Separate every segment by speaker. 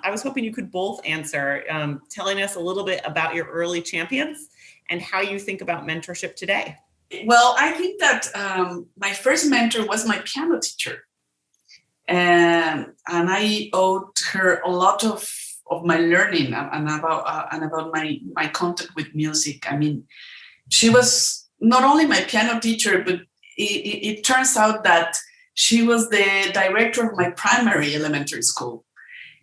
Speaker 1: I was hoping you could both answer, telling us a little bit about your early champions and how you think about mentorship today.
Speaker 2: Well, I think that my first mentor was my piano teacher. And I owed her a lot of my learning and about my contact with music. I mean, she was not only my piano teacher, but it turns out that she was the director of my primary elementary school.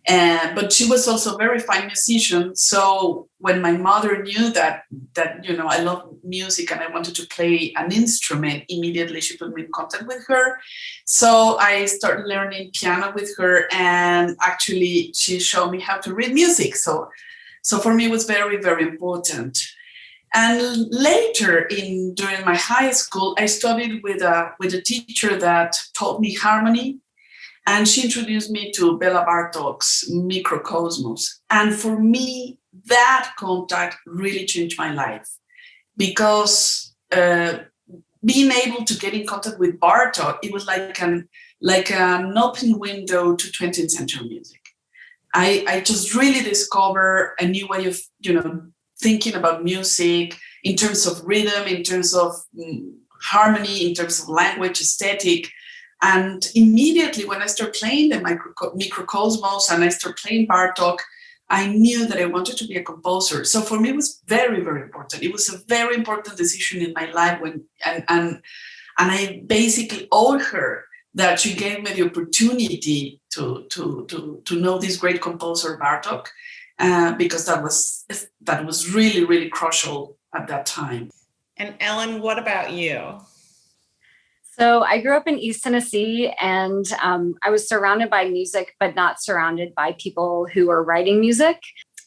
Speaker 2: But she was also a very fine musician. So when my mother knew that I love music and I wanted to play an instrument, immediately she put me in contact with her. So I started learning piano with her, and actually she showed me how to read music. So for me it was very, very important. And later during my high school, I studied with a teacher that taught me harmony. And she introduced me to Bela Bartok's Microcosmos. And for me, that contact really changed my life, because being able to get in contact with Bartok, it was like an open window to 20th century music. I just really discovered a new way of, thinking about music in terms of rhythm, in terms of harmony, in terms of language, aesthetic. And immediately when I started playing the Microcosmos and I started playing Bartok, I knew that I wanted to be a composer. So for me, it was very, very important. It was a very important decision in my life and I basically owe her that she gave me the opportunity to know this great composer Bartok, because that was really, really crucial at that time.
Speaker 1: And Ellen, what about you?
Speaker 3: So I grew up in East Tennessee, and I was surrounded by music, but not surrounded by people who were writing music.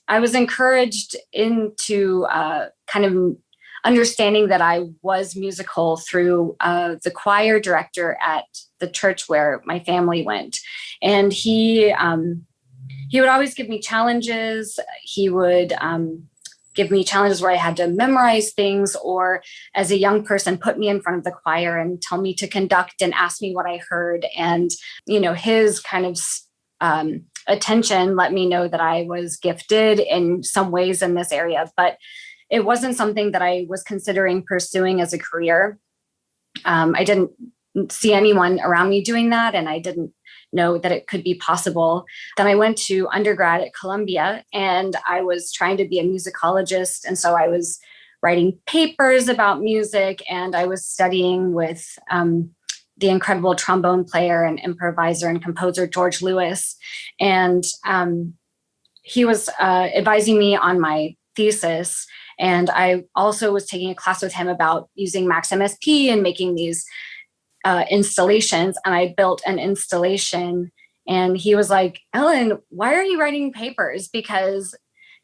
Speaker 3: I was encouraged into kind of understanding that I was musical through the choir director at the church where my family went. And he would always give me challenges. He would give me challenges where I had to memorize things, or as a young person, put me in front of the choir and tell me to conduct and ask me what I heard. And, his kind of attention let me know that I was gifted in some ways in this area, but it wasn't something that I was considering pursuing as a career. I didn't see anyone around me doing that, and I didn't know that it could be possible. Then I went to undergrad at Columbia, and I was trying to be a musicologist. And so I was writing papers about music, and I was studying with the incredible trombone player and improviser and composer George Lewis. And he was advising me on my thesis. And I also was taking a class with him about using Max MSP and making these installations. And I built an installation, and he was like, Ellen, why are you writing papers? Because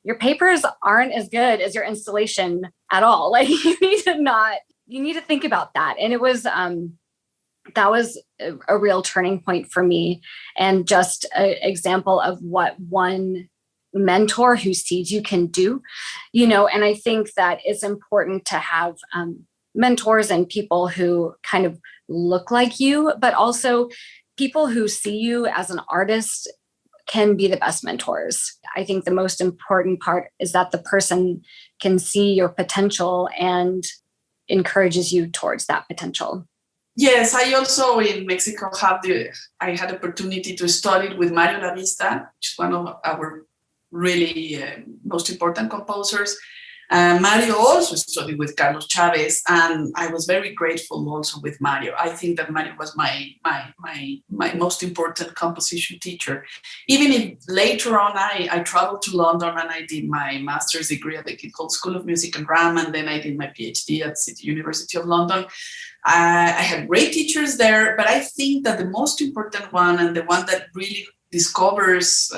Speaker 3: your papers aren't as good as your installation at all. Like, you need to think about that. And it was, that was a real turning point for me, and just an example of what one mentor who sees you can do, and I think that it's important to have mentors and people who kind of look like you, but also people who see you as an artist can be the best mentors. I think the most important part is that the person can see your potential and encourages you towards that potential.
Speaker 2: Yes, I also in Mexico I had opportunity to study with Mario Lavista, which is one of our really most important composers. Mario also studied with Carlos Chavez, and I was very grateful also with Mario. I think that Mario was my most important composition teacher. Even if later on I traveled to London and I did my master's degree at the Guildhall School of Music and Drama, and then I did my PhD at City University of London. I had great teachers there, but I think that the most important one, and the one that really discovers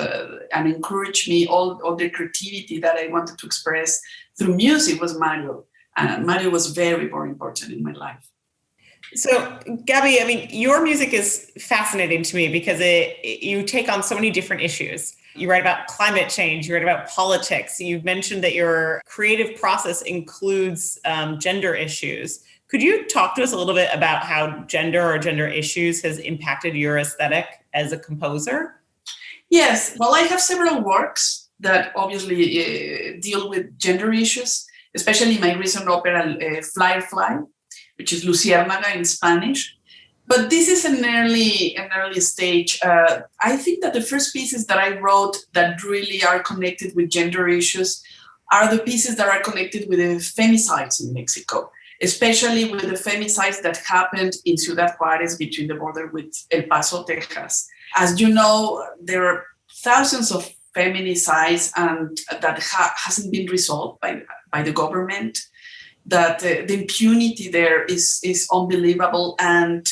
Speaker 2: and encouraged me all the creativity that I wanted to express through music, was Mario. And Mario was very, very important in my life.
Speaker 1: So, Gabby, I mean, your music is fascinating to me because you take on so many different issues. You write about climate change, you write about politics. You've mentioned that your creative process includes gender issues. Could you talk to us a little bit about how gender or gender issues has impacted your aesthetic as a composer?
Speaker 2: Yes, well, I have several works that obviously deal with gender issues, especially my recent opera, Firefly, which is Luciérnaga in Spanish. But this is an early stage. I think that the first pieces that I wrote that really are connected with gender issues are the pieces that are connected with the femicides in Mexico, especially with the femicides that happened in Ciudad Juárez between the border with El Paso, Texas. As you know, there are thousands of feminicides and that hasn't been resolved by the government, that the impunity there is unbelievable. And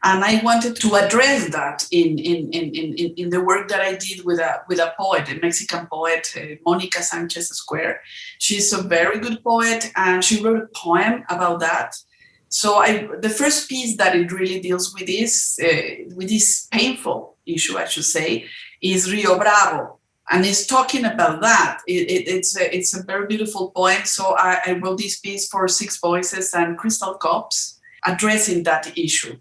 Speaker 2: I wanted to address that in the work that I did with a poet, a Mexican poet, Mónica Sánchez Square. She's a very good poet, and she wrote a poem about that. So the first piece that it really deals with this painful issue, I should say, is Rio Bravo, and it's talking about that. It's a very beautiful poem. So I wrote this piece for 6 voices and crystal cups addressing that issue.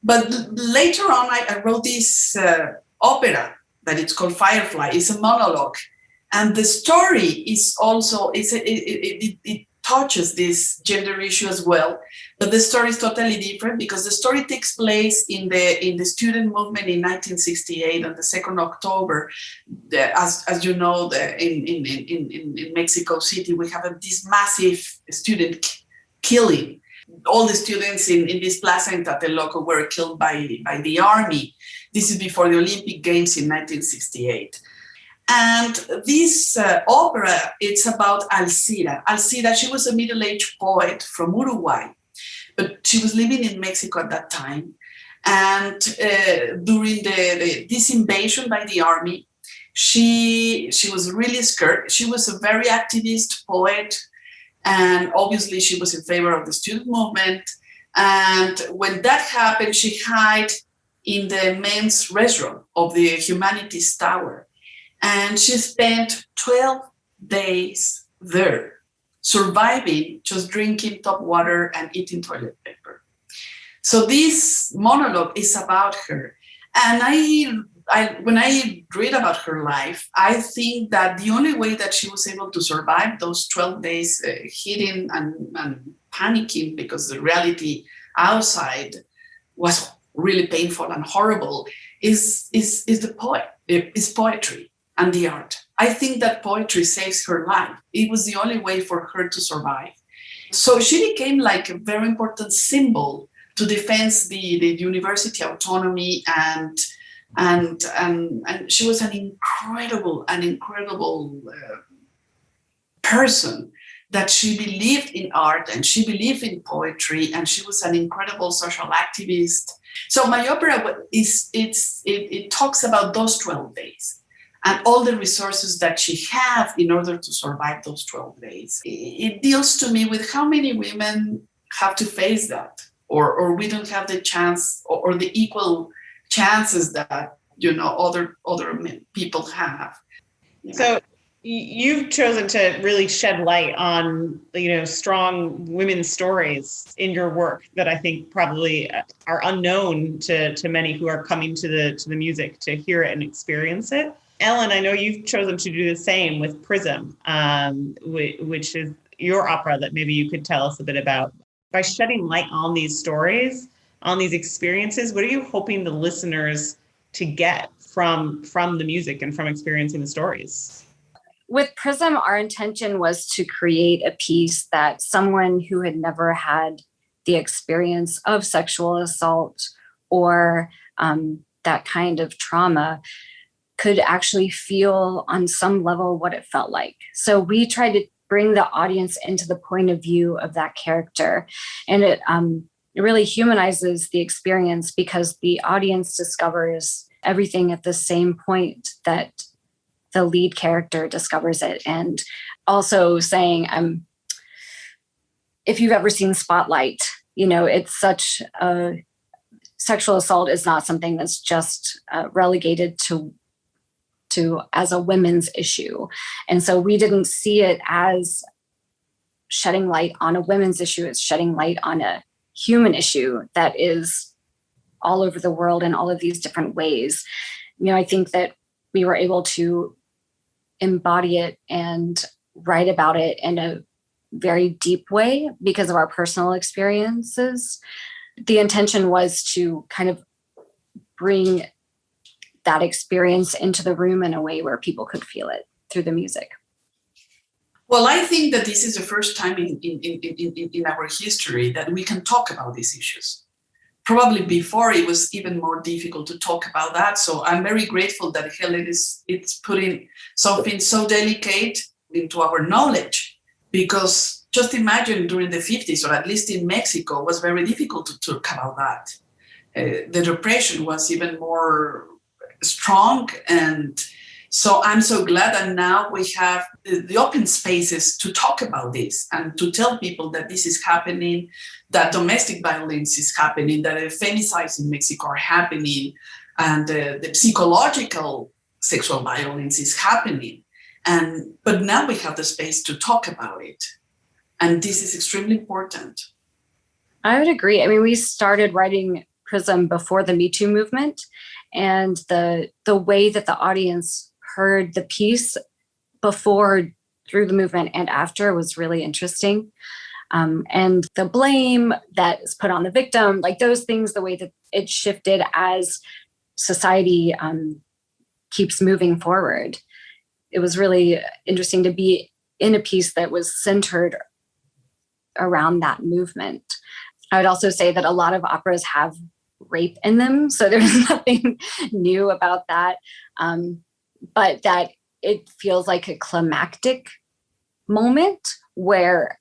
Speaker 2: But later on, I wrote this opera that it's called Firefly. It's a monologue. And the story is also, it touches this gender issue as well. But the story is totally different because the story takes place in the student movement in 1968 on the 2nd October. As you know, in Mexico City, we have this massive student killing. All the students in this plaza in Tlatelolco were killed by the army. This is before the Olympic Games in 1968. And this opera, it's about Alcira. Alcira, she was a middle-aged poet from Uruguay, but she was living in Mexico at that time. And during this invasion by the army, she was really scared. She was a very activist poet, and obviously she was in favor of the student movement. And when that happened, she hid in the men's restroom of the Humanities Tower. And she spent 12 days there, surviving, just drinking tap water and eating toilet paper. So this monologue is about her. And when I read about her life, I think that the only way that she was able to survive those 12 days hiding and panicking because the reality outside was really painful and horrible is poetry and the art. I think that poetry saves her life. It was the only way for her to survive. So she became like a very important symbol to defend the university autonomy, and she was an incredible person, that she believed in art and she believed in poetry, and she was an incredible social activist. So my opera it talks about those 12 days and all the resources that she had in order to survive those 12 days. It deals to me with how many women have to face that, or we don't have the chance or the equal chances that other people have.
Speaker 1: So you've chosen to really shed light on strong women's stories in your work that I think probably are unknown to many who are coming to the music to hear it and experience it. Ellen, I know you've chosen to do the same with Prism, which is your opera that maybe you could tell us a bit about. By shedding light on these stories, on these experiences, what are you hoping the listeners to get from the music and from experiencing the stories?
Speaker 3: With Prism, our intention was to create a piece that someone who had never had the experience of sexual assault or that kind of trauma could actually feel on some level what it felt like. So we tried to bring the audience into the point of view of that character. And it really humanizes the experience because the audience discovers everything at the same point that the lead character discovers it. And also saying, if you've ever seen Spotlight, it's such a sexual assault is not something that's just relegated to as a women's issue. And so we didn't see it as shedding light on a women's issue. It's shedding light on a human issue that is all over the world in all of these different ways. I think that we were able to embody it and write about it in a very deep way because of our personal experiences. The intention was to kind of bring that experience into the room in a way where people could feel it through the music.
Speaker 2: Well, I think that this is the first time in our history that we can talk about these issues. Probably before it was even more difficult to talk about that. So I'm very grateful that Helen it's putting something so delicate into our knowledge, because just imagine during the 50s, or at least in Mexico, it was very difficult to talk about that. The repression was even more strong. And so I'm so glad that now we have the open spaces to talk about this and to tell people that this is happening, that domestic violence is happening, that femicides in Mexico are happening, and the psychological sexual violence is happening. But now we have the space to talk about it. And this is extremely important.
Speaker 3: I would agree. I mean, we started writing Prism before the Me Too movement, and the way that the audience heard the piece before, through the movement, and after was really interesting. And the blame that is put on the victim, like those things, the way that it shifted as society keeps moving forward. It was really interesting to be in a piece that was centered around that movement. I would also say that a lot of operas have rape in them, so there's nothing new about that. But that it feels like a climactic moment where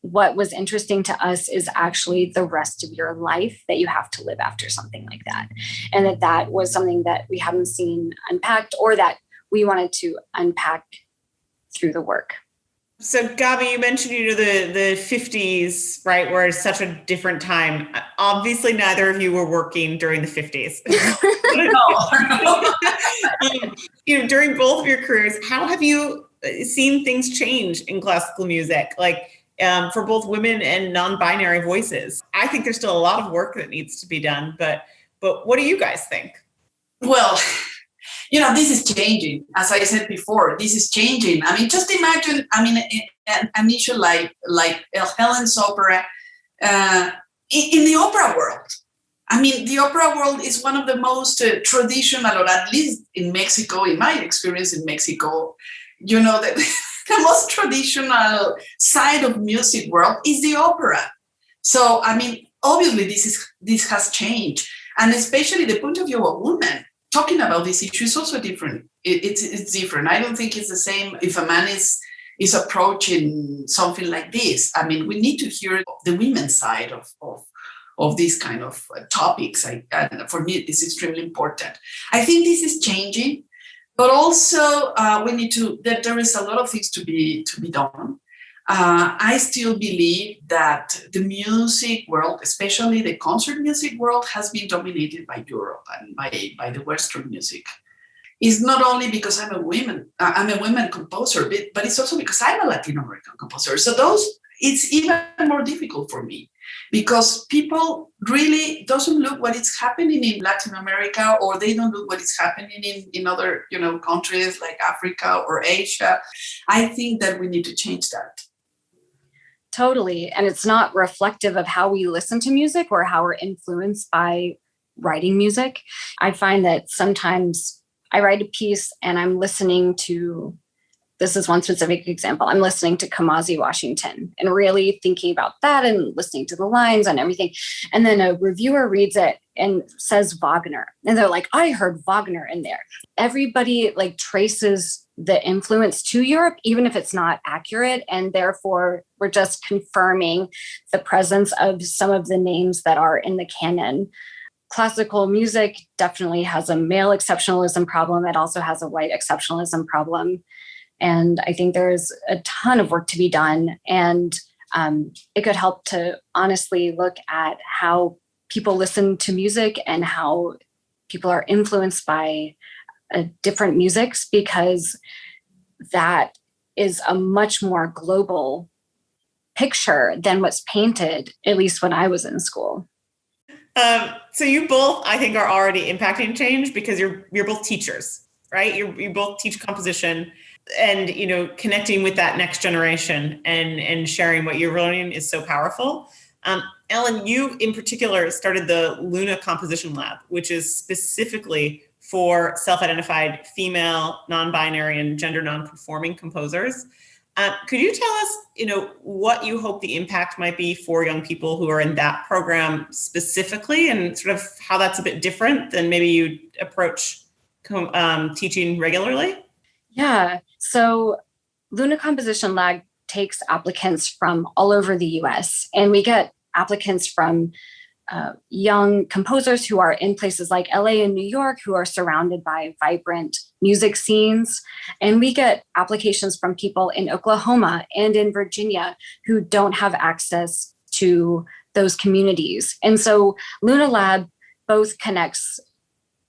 Speaker 3: what was interesting to us is actually the rest of your life that you have to live after something like that. And that was something that we haven't seen unpacked, or that we wanted to unpack through the work.
Speaker 1: So Gabi, you mentioned, the 50s, right, where it's such a different time. Obviously, neither of you were working during the 50s. During both of your careers, how have you seen things change in classical music, like for both women and non-binary voices? I think there's still a lot of work that needs to be done, but what do you guys think?
Speaker 2: Well, this is changing. As I said before, this is changing. I mean, just imagine, an issue like Helen's opera in the opera world. I mean, the opera world is one of the most traditional, or at least in Mexico, in my experience in Mexico, the most traditional side of music world is the opera. So, I mean, obviously this has changed. And especially the point of view of women talking about this issue is also different. It's different. I don't think it's the same if a man is approaching something like this. I mean, we need to hear the women's side of these kind of topics. And for me, this is extremely important. I think this is changing, but also we need to. That there is a lot of things to be done. I still believe that the music world, especially the concert music world, has been dominated by Europe and by the Western music. It's not only because I'm a woman composer, but it's also because I'm a Latin American composer. So it's even more difficult for me, because people really doesn't look what is happening in Latin America, or they don't look what is happening in other countries like Africa or Asia. I think that we need to change that.
Speaker 3: Totally. And it's not reflective of how we listen to music or how we're influenced by writing music. I find that sometimes I write a piece and I'm listening to, this is one specific example, I'm listening to Kamasi Washington and really thinking about that and listening to the lines and everything. And then a reviewer reads it and says Wagner. And they're like, I heard Wagner in there. Everybody traces the influence to Europe, even if it's not accurate. And therefore, we're just confirming the presence of some of the names that are in the canon. Classical music definitely has a male exceptionalism problem. It also has a white exceptionalism problem. And I think there's a ton of work to be done. And it could help to honestly look at how people listen to music and how people are influenced by different musics, because that is a much more global picture than what's painted, at least when I was in school.
Speaker 1: So you both, I think, are already impacting change because you're both teachers. right? You both teach composition, and, you know, connecting with that next generation and sharing what you're learning is so powerful. Ellen, you in particular started the Luna Composition Lab, which is specifically for self-identified female, non-binary, and gender non-conforming composers. Could you tell us, you know, what you hope the impact might be for young people who are in that program specifically, and sort of how that's a bit different than maybe you approach teaching regularly?
Speaker 3: Yeah, so Luna Composition Lab takes applicants from all over the US, and we get applicants from young composers who are in places like LA and New York, who are surrounded by vibrant music scenes. And we get applications from people in Oklahoma and in Virginia who don't have access to those communities. And so Luna Lab both connects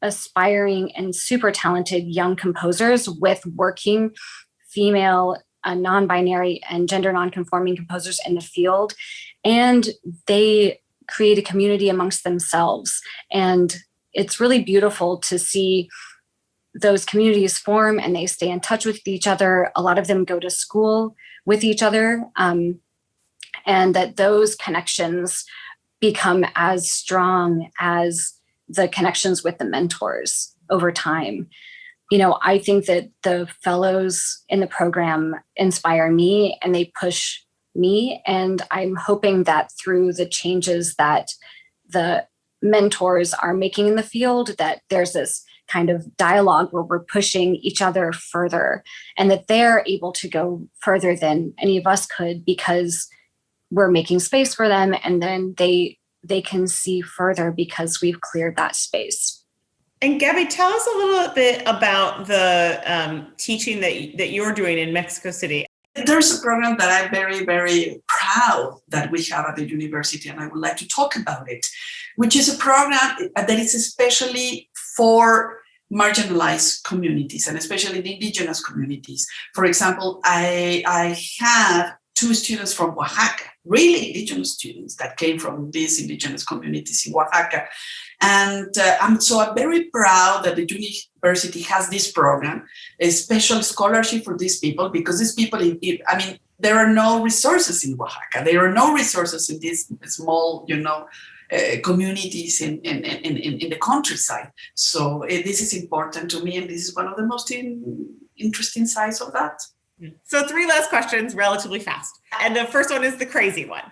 Speaker 3: aspiring and super talented young composers with working female, non-binary, and gender non-conforming composers in the field. And they create a community amongst themselves. And it's really beautiful to see those communities form, and they stay in touch with each other. A lot of them go to school with each other, and that those connections become as strong as the connections with the mentors over time. You know, I think that the fellows in the program inspire me and they push me. And I'm hoping that through the changes that the mentors are making in the field, that there's this kind of dialogue where we're pushing each other further, and that they're able to go further than any of us could because we're making space for them, and then they can see further because we've cleared that space.
Speaker 1: And Gabby, tell us a little bit about the teaching that you're doing in Mexico City.
Speaker 2: There's a program that I'm very, very proud that we have at the university, and I would like to talk about it, which is a program that is especially for marginalized communities, and especially the indigenous communities. For example, I have 2 students from Oaxaca, really indigenous students that came from these indigenous communities in Oaxaca. And I'm very proud that the university has this program, a special scholarship for these people, because these people, there are no resources in Oaxaca. There are no resources in these small, communities in the countryside. So this is important to me, and this is one of the most interesting sides of that.
Speaker 1: So 3 last questions, relatively fast. And the first one is the crazy one,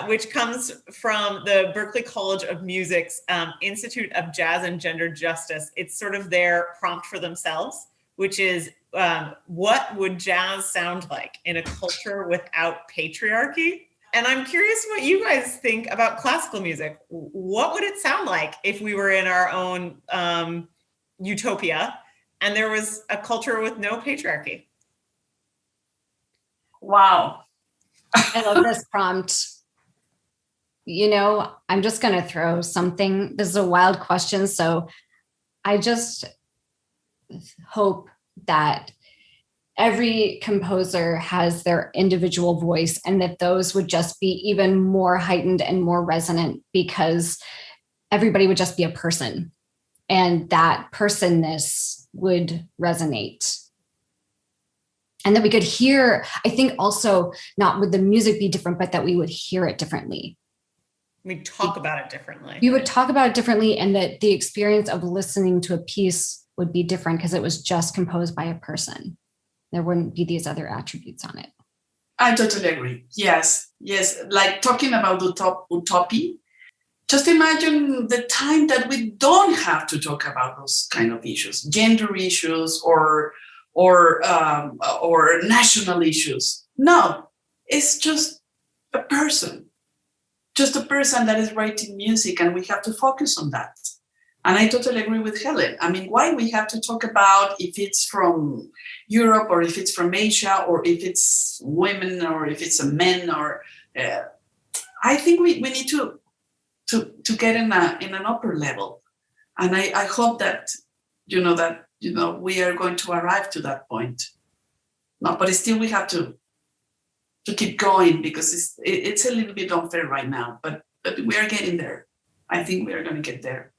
Speaker 1: which comes from the Berklee College of Music's Institute of Jazz and Gender Justice. It's sort of their prompt for themselves, which is, what would jazz sound like in a culture without patriarchy? And I'm curious what you guys think about classical music. What would it sound like if we were in our own utopia and there was a culture with no patriarchy?
Speaker 2: Wow.
Speaker 3: I love this prompt. You know, I'm just going to throw something. This is a wild question. So I just hope that every composer has their individual voice, and that those would just be even more heightened and more resonant, because everybody would just be a person, and that personness would resonate. And that we could hear, I think also, not would the music be different, but that we would hear it differently.
Speaker 1: We talk about it differently.
Speaker 3: We would talk about it differently, and that the experience of listening to a piece would be different because it was just composed by a person. There wouldn't be these other attributes on it.
Speaker 2: I totally agree. Yes. Like talking about utopia, just imagine the time that we don't have to talk about those kind of issues, gender issues or national issues. No, it's just a person that is writing music, and we have to focus on that. And I totally agree with Helen. I mean, why we have to talk about if it's from Europe or if it's from Asia or if it's women or if it's a men or I think we need to get in an upper level. And I hope that, we are going to arrive to that point. No, but still we have to keep going, because it's a little bit unfair right now, but we are getting there. I think we are going to get there.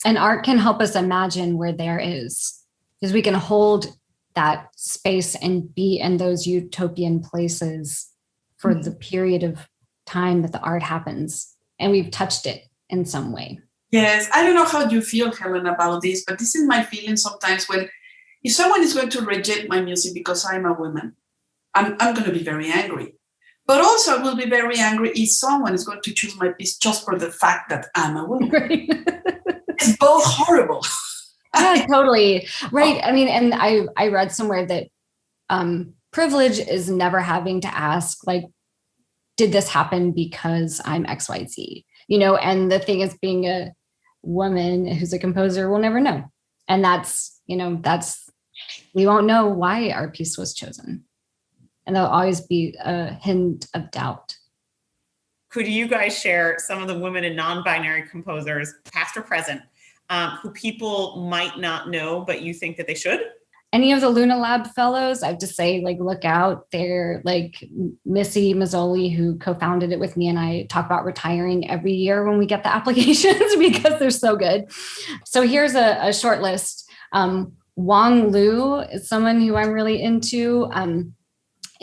Speaker 3: And art can help us imagine where there is. because we can hold that space and be in those utopian places for the period of time that the art happens, and we've touched it in some way.
Speaker 2: Yes, I don't know how you feel, Helen, about this, but this is my feeling sometimes when if someone is going to reject my music because I'm a woman, I'm going to be very angry. But also I will be very angry if someone is going to choose my piece just for the fact that I'm a woman.
Speaker 3: Right.
Speaker 2: It's both horrible.
Speaker 3: Yeah, totally. Right. I mean, and I read somewhere that privilege is never having to ask, like, did this happen because I'm XYZ? You know, and the thing is, being a woman who's a composer will never know. And that's, you know, we won't know why our piece was chosen. And there'll always be a hint of doubt.
Speaker 1: Could you guys share some of the women and non-binary composers, past or present, who people might not know, but you think that they should?
Speaker 3: Any of the Luna Lab fellows, I have to say, like, look out. They're like Missy Mazzoli, who co-founded it with me, and I talk about retiring every year when we get the applications because they're so good. So here's a short list. Wang Liu is someone who I'm really into.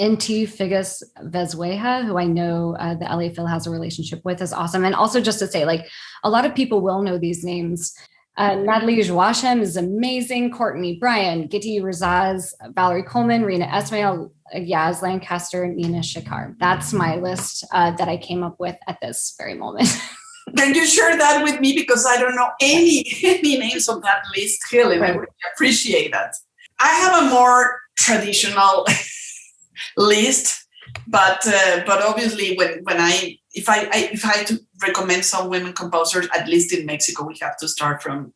Speaker 3: Inti Figas Vezweja, who I know the LA Phil has a relationship with, is awesome. And also, just to say, like, a lot of people will know these names. Natalie Joachim is amazing. Courtney Bryan, Gitti Razaz, Valerie Coleman, Rena Esmail, Yaz Lancaster, and Nina Shikar. That's my list that I came up with at this very moment.
Speaker 2: Can you share that with me? Because I don't know any names on that list, Helen. Right. I would appreciate that. I have a more traditional list, but obviously if I had to recommend some women composers, at least in Mexico, we have to start from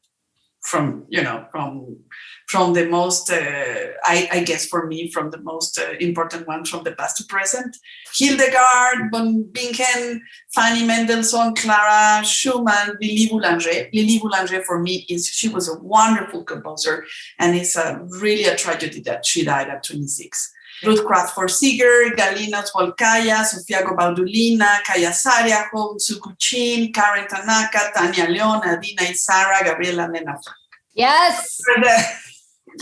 Speaker 2: the most I guess for me, from the most important ones from the past to present: Hildegard von Bingen, Fanny Mendelssohn, Clara Schumann, Lili Boulanger. Lili Boulanger, for me, she was a wonderful composer, and it's really a tragedy that she died at 26. Ruth Crawford-Seeger, Galina Zwolkaya, Sofia Gobaldulina, Kaya Sariaho, Sukuchin, Karen Tanaka, Tanya Leon, Adina Isara, Gabriela Nena.
Speaker 3: Yes,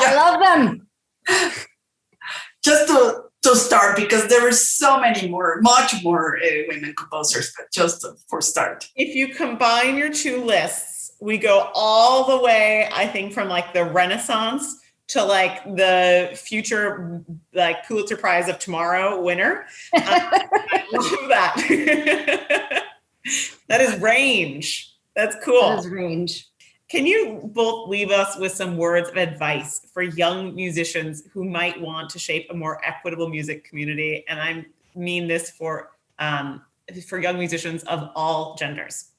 Speaker 3: I love them.
Speaker 2: Just to start, because there are so many more, much more women composers, but just for start.
Speaker 1: If you combine your two lists, we go all the way, I think, from like the Renaissance to like the future, like Pulitzer Prize of Tomorrow winner. I love that. That is range. That's cool.
Speaker 3: That is range.
Speaker 1: Can you both leave us with some words of advice for young musicians who might want to shape a more equitable music community? And I mean this for young musicians of all genders.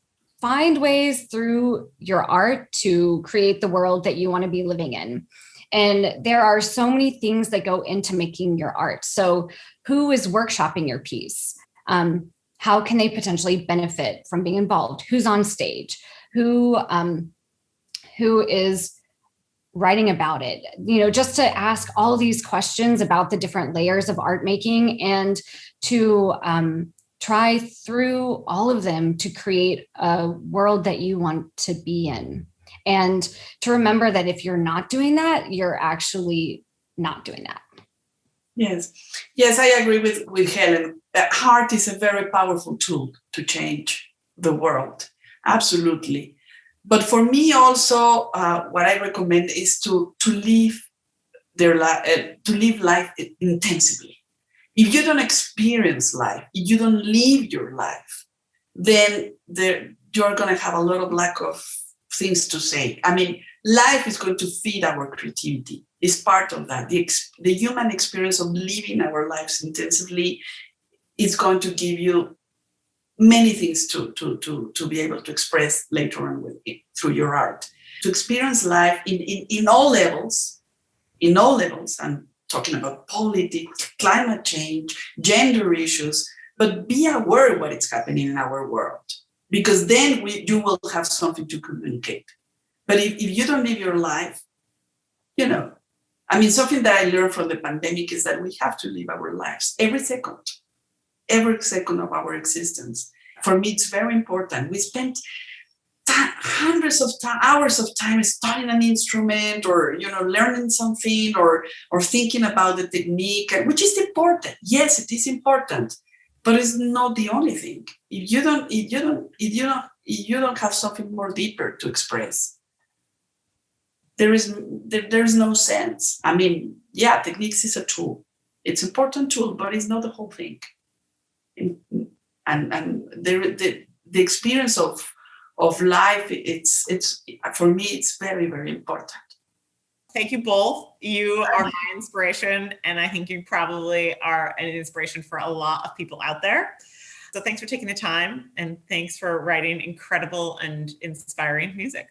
Speaker 3: Find ways through your art to create the world that you want to be living in. And there are so many things that go into making your art. So who is workshopping your piece? How can they potentially benefit from being involved? Who's on stage? Who is writing about it? You know, just to ask all these questions about the different layers of art making, and to try through all of them to create a world that you want to be in. And to remember that if you're not doing that, you're actually not doing that.
Speaker 2: Yes, I agree with Helen. That art is a very powerful tool to change the world. Absolutely. But for me also, what I recommend is to live life intensively. If you don't experience life, if you don't live your life, then you're going to have a lot of lack of things to say. I mean, life is going to feed our creativity. It's part of that. The human experience of living our lives intensively is going to give you many things to be able to express later on through your art. To experience life in all levels, I'm talking about politics, climate change, gender issues, but be aware of what is happening in our world, because then you will have something to communicate. But if you don't live your life, something that I learned from the pandemic is that we have to live our lives every second of our existence. For me, it's very important. We spent hundreds of hours of time studying an instrument, or learning something, or thinking about the technique, which is important. Yes, it is important, but it's not the only thing. If you don't have something more deeper to express, there's no sense. I mean, yeah, techniques is a tool. It's an important tool, but it's not the whole thing. And the experience of life, it's for me, it's very, very important.
Speaker 1: Thank you both. You are my inspiration, and I think you probably are an inspiration for a lot of people out there. So thanks for taking the time, and thanks for writing incredible and inspiring music.